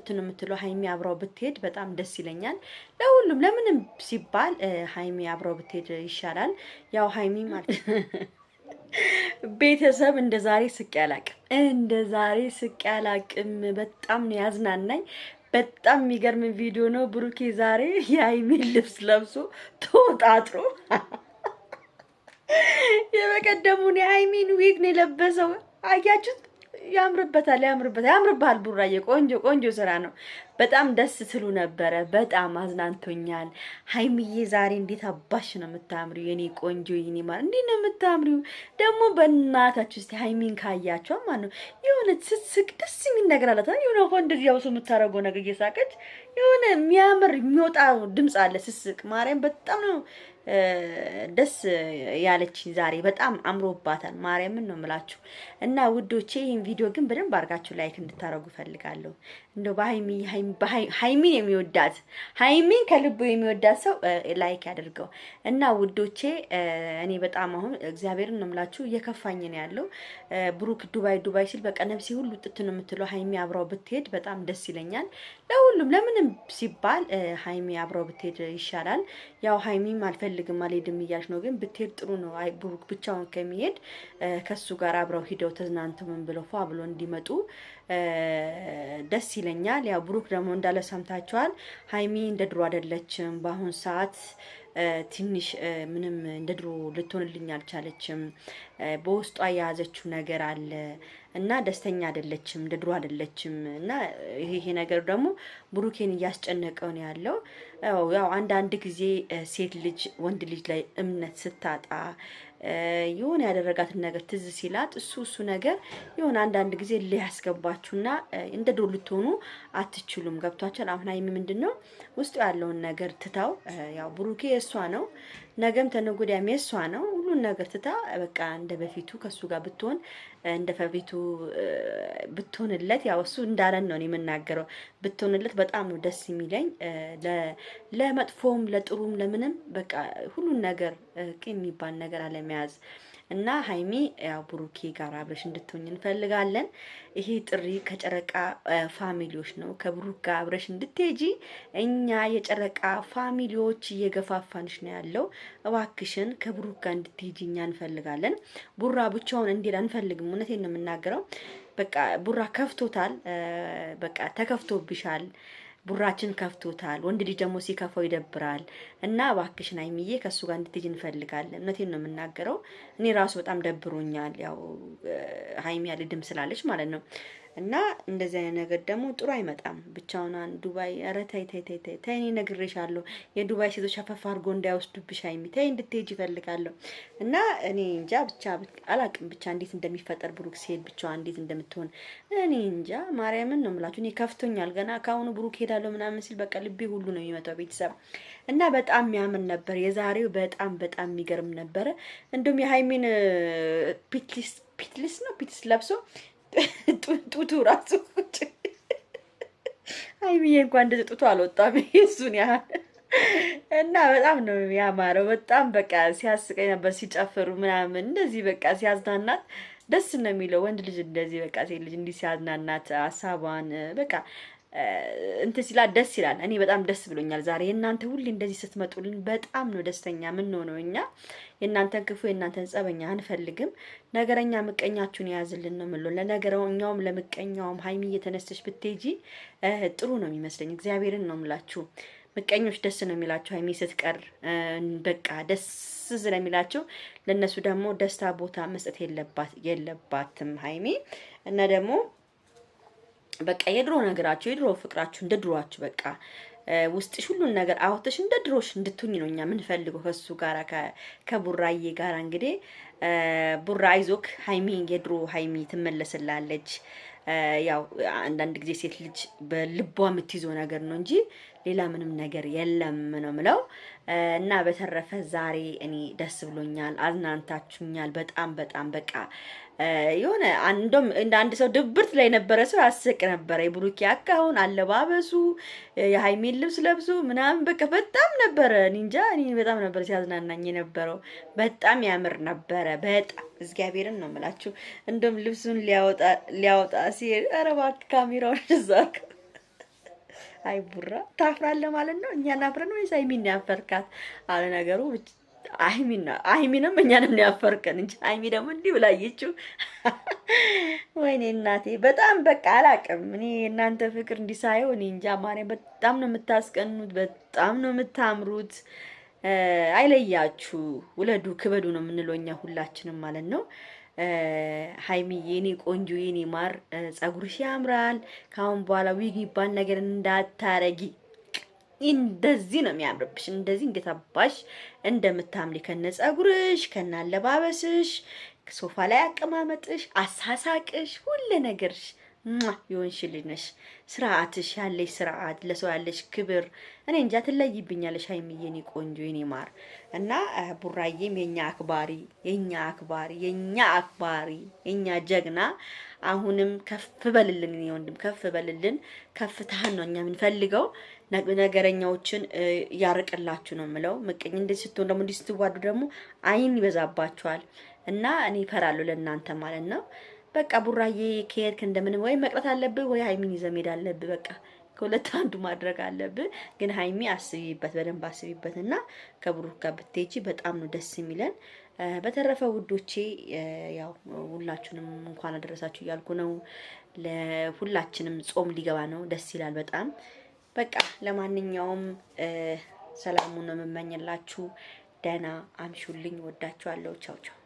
ውጥትን የምትለው ሃይሚ አብራው ብትሄድ በጣም ደስ ይለኛል። ለሁሉም ለምንም ሲባል ሃይሚ አብራው ብትሄድ ይሻላል። ያው ሃይሚ ማለት ቤተሰብ እንደዛሬ ስቄ አላቅም፣ እንደዛሬ ስቄ አላቅም። በጣም ነው ያዝናናኝ። በጣም የሚገርም ቪዲዮ ነው። ብሩኬ ዛሬ የሃይሚን ልብስ ለብሶ ተወጣጥሮ የበቀደሙን የሃይሚን ዊግ ነው የለበሰው። አያችሁት? ያምርበታል፣ ያምርበታል፣ ያምርባል። ቡራዬ ቆንጆ ቆንጆ ስራ ነው። በጣም ደስ ትሉ ነበረ። በጣም አዝናንቶኛል። ሃይሚዬ ዛሬ እንዴት አባሽ ነው የምታምሪው የኔ ቆንጆ፣ የኔ ማለት እንዴት ነው የምታምሪው ደግሞ። በእናታችሁ እስቲ ሃይሚን ካያችሁ ማለት ነው የሆነ ስትስቅ ደስ የሚል ነገር አላት። የሆነ ሆን እንደዚህ ያውሱ የምታረገው ነገር እየሳቀች የሆነ የሚያምር የሚወጣ ድምጽ አለ ስትስቅ። ማርያም በጣም ነው ደስ ያለችኝ ዛሬ። በጣም አምሮባታል። ማርያምን ነው የምላችሁ። እና ውዶቼ ይሄን ቪዲዮ ግን በደንብ አድርጋችሁ ላይክ እንድታረጉ ፈልጋለሁ። እንደው ሃይሚን የሚወዳት ሃይሚን ከልቡ የሚወዳት ሰው ላይክ ያድርገው። እና ውዶቼ እኔ በጣም አሁን እግዚአብሔርን ነው የምላችሁ እየከፋኝ ነው ያለው። ብሩክ ዱባይ ሲል በቃ ነፍሴ ሁሉ ጥት ነው የምትለው ሃይሚ አብራው ብትሄድ በጣም ደስ ይለኛል። ለሁሉም ለምንም ሲባል ሃይሚ አብራው ብትሄድ ይሻላል። ያው ሃይሚም አልፈልግም አልሄድም እያልሽ ነው፣ ግን ብትሄድ ጥሩ ነው። አይ ብሩክ ብቻውን ከሚሄድ ከሱ ጋር አብረው ሂደው ተዝናንተው ምን ብለው ፏ ብሎ እንዲመጡ ደስ ይለኛል። ያው ብሩክ ደግሞ እንዳለ ሰምታችኋል። ሃይሚ እንደ ድሮ አይደለችም በአሁን ሰዓት ትንሽ ምንም እንደ ድሮ ልትሆንልኝ አልቻለችም። በውስጧ የያዘችው ነገር አለ እና ደስተኛ አይደለችም፣ እንደ ድሮ አይደለችም። እና ይሄ ነገር ደግሞ ብሩኬን እያስጨነቀው ነው ያለው። ያው አንዳንድ ጊዜ ሴት ልጅ ወንድ ልጅ ላይ እምነት ስታጣ የሆነ ያደረጋትን ነገር ትዝ ሲላት እሱ ነገር የሆነ አንዳንድ ጊዜ ሊያስገባችሁና እንደ ድሮ ልትሆኑ አትችሉም። ገብቷችኋል? አሁን ሃይሚ ምንድነው ውስጡ ያለውን ነገር ትታው፣ ያው ብሩኬ የሷ ነው፣ ነገም ተነገ ወዲያም የሷ ነው። ሁሉን ነገር ትታ በቃ እንደ በፊቱ ከሱ ጋር ብትሆን እንደ በፊቱ ብትሆንለት፣ ያው እሱ እንዳለን ነው የምናገረው፣ ብትሆንለት በጣም ነው ደስ የሚለኝ። ለመጥፎም ለጥሩም ለምንም በቃ ሁሉን ነገር የሚባል ነገር አለመያዝ እና ሃይሚ ያው ብሩኬ ጋር አብረሽ እንድትሆኝ እንፈልጋለን። ይሄ ጥሪ ከጨረቃ ፋሚሊዎች ነው። ከብሩክ ጋር አብረሽ እንድትሄጂ እኛ የጨረቃ ፋሚሊዎች እየገፋፋንሽ ነው ያለው። እባክሽን ከብሩክ ጋር እንድትሄጂ እኛ እንፈልጋለን። ቡራ ብቻውን እንዲል አንፈልግም። እውነቴን ነው የምናገረው። በቃ ቡራ ከፍቶታል። በቃ ተከፍቶብሻል። ቡራችን ከፍቶታል። ወንድ ልጅ ደግሞ ሲከፋው ይደብራል። እና እባክሽን ሃይሚዬ ከሱ ጋር እንድትሄጂ እንፈልጋለን። እውነቴን ነው የምናገረው። እኔ ራሱ በጣም ደብሮኛል። ያው ሃይሚ ያልድም ስላለች ማለት ነው። እና እንደዚህ አይነት ነገር ደግሞ ጥሩ አይመጣም። ብቻውን ዱባይ ኧረ ተይ ተይ ተይ ተይ ተይ፣ እኔ ነግሬሻለሁ። የዱባይ ሴቶች አፈፋ አድርጎ እንዳይወስዱብሽ ሃይሚ፣ ተይ እንድትሄጂ እፈልጋለሁ። እና እኔ እንጃ ብቻ አላቅም ብቻ እንዴት እንደሚፈጠር ብሩክ ሲሄድ ብቻዋን እንዴት እንደምትሆን እኔ እንጃ። ማርያምን ነው የምላችሁ። እኔ ከፍቶኛል ገና ካሁኑ ብሩክ ሄዳለሁ ምናምን ሲል በቃ ልቤ ሁሉ ነው የሚመጣው ቤተሰብ። እና በጣም የሚያምን ነበር የዛሬው። በጣም በጣም የሚገርም ነበረ። እንደውም የሃይሚን ፒትሊስ ለብሶ ጡቱ ራሱ ሃይሚዬ እንኳን እንደዚህ ጡቱ አልወጣም እሱን ያህል። እና በጣም ነው ያማረው። በጣም በቃ ሲያስቀኝ ነበር ሲጨፍሩ ምናምን እንደዚህ በቃ ሲያዝናናት ደስ ነው የሚለው። ወንድ ልጅ እንደዚህ በቃ ሴት ልጅ እንዲህ ሲያዝናናት ሀሳቧን በቃ እንትን ሲላ ደስ ይላል። እኔ በጣም ደስ ብሎኛል ዛሬ። የእናንተ ሁሌ እንደዚህ ስትመጡልን በጣም ነው ደስተኛ ምን ነው እኛ የእናንተን ክፉ የእናንተን ጸበኛ አንፈልግም። ነገረኛ ምቀኛችሁን የያዝልን ነው የምለው። ለነገረኛውም ለምቀኛውም ሃይሚ እየተነስተሽ ብትሄጂ ጥሩ ነው የሚመስለኝ። እግዚአብሔርን ነው የምላችሁ። ምቀኞች ደስ ነው የሚላቸው ሃይሚ ስትቀር በቃ ደስ ስለሚላቸው፣ ለነሱ ደግሞ ደስታ ቦታ መስጠት የለባትም ሃይሚ። እና ደግሞ በቃ የድሮ ነገራችሁ የድሮ ፍቅራችሁ እንደ ድሮአችሁ በቃ ውስጥሽ ሁሉን ነገር አውጥተሽ እንደ ድሮሽ እንድትሆኝ ነው እኛ ምን ፈልገው ከሱ ጋራ ከቡራዬ ጋራ። እንግዲህ ቡራ አይዞክ ሃይሚ የድሮ ሃይሚ ትመለስላለች። ያው አንዳንድ ጊዜ ሴት ልጅ በልቧ የምትይዘው ነገር ነው እንጂ ሌላ ምንም ነገር የለም ነው ምለው። እና በተረፈ ዛሬ እኔ ደስ ብሎኛል። አዝናንታችሁኛል በጣም በጣም በቃ የሆነ እንደም እንደ አንድ ሰው ድብርት ላይ ነበረ ሰው ያስቅ ነበረ። የብሩክ ያካውን አለባበሱ የሃይሚን ልብስ ለብሱ ምናምን በቃ በጣም ነበረ እንጃ እኔ በጣም ነበር ሲያዝናናኝ የነበረው። በጣም ያምር ነበረ። በጣም እግዚአብሔርን ነው የምላችሁ። እንደም ልብሱን ሊያወጣ ሲሄድ ኧረ እባክህ ካሜራውን እዛክ አይ ቡራ ታፍራለህ ማለት ነው። እኛን አፍረን ወይስ ሀይሚን ያፈርካት? አለ ነገሩ አይሚንም እኛንም ያፈርከን እንጂ አይሚ ደግሞ እንዲህ ብላየችው። ወይኔ እናቴ በጣም በቃ አላቅም። እኔ እናንተ ፍቅር እንዲሳየው እኔ እንጃ ማርያም በጣም ነው የምታስቀኑት፣ በጣም ነው የምታምሩት። አይለያችሁ፣ ውለዱ ክበዱ ነው የምንለው እኛ ሁላችንም ማለት ነው። ሀይሚዬ የኔ ቆንጆ የኔ ማር ጸጉርሽ ያምራል። ከአሁን በኋላ ዊግ ይባል ነገር እንዳታረጊ። እንደዚህ ነው የሚያምርብሽ። እንደዚህ እንዴት አባሽ እንደምታምሪ ከነ ጸጉርሽ ከነ አለባበስሽ፣ ሶፋ ላይ አቀማመጥሽ፣ አሳሳቅሽ፣ ሁሉ ነገርሽ የሆንሽ ልጅ ነሽ። ስርዓትሽ ያለሽ ስርዓት፣ ለሰው ያለሽ ክብር እኔ እንጃ ትለይብኛለሽ ሀይሚዬ የኔ ቆንጆ የኔ ማር እና ቡራዬም የኛ አክባሪ የኛ ጀግና አሁንም ከፍ በልልን የኔ ወንድም ከፍ በልልን። ከፍታህን ነው እኛ የምንፈልገው። ነገረኛዎችን ያርቅላችሁ ነው የምለው። ምቀኝ እንደዚህ ስትሆን ደግሞ እንዲህ ስትዋዱ ደግሞ አይን ይበዛባችኋል እና እኔ እፈራለሁ ለእናንተ ማለት ነው። በቃ ቡራዬ ከሄድክ እንደምንም ወይ መቅረት አለብህ ወይ ሀይሚን ይዘህ መሄድ አለብህ። በቃ ከሁለት አንዱ ማድረግ አለብህ። ግን ሀይሚ አስቢበት፣ በደንብ አስቢበትና ከብሩክ ጋር ብትሄጂ በጣም ነው ደስ የሚለን። በተረፈ ውዶቼ ያው ሁላችሁንም እንኳን አደረሳችሁ እያልኩ ነው። ለሁላችንም ጾም ሊገባ ነው። ደስ ይላል በጣም። በቃ ለማንኛውም ሰላሙን ነው የምመኝላችሁ። ደህና አምሹልኝ። ወዳችኋለሁ። ቻው ቻው።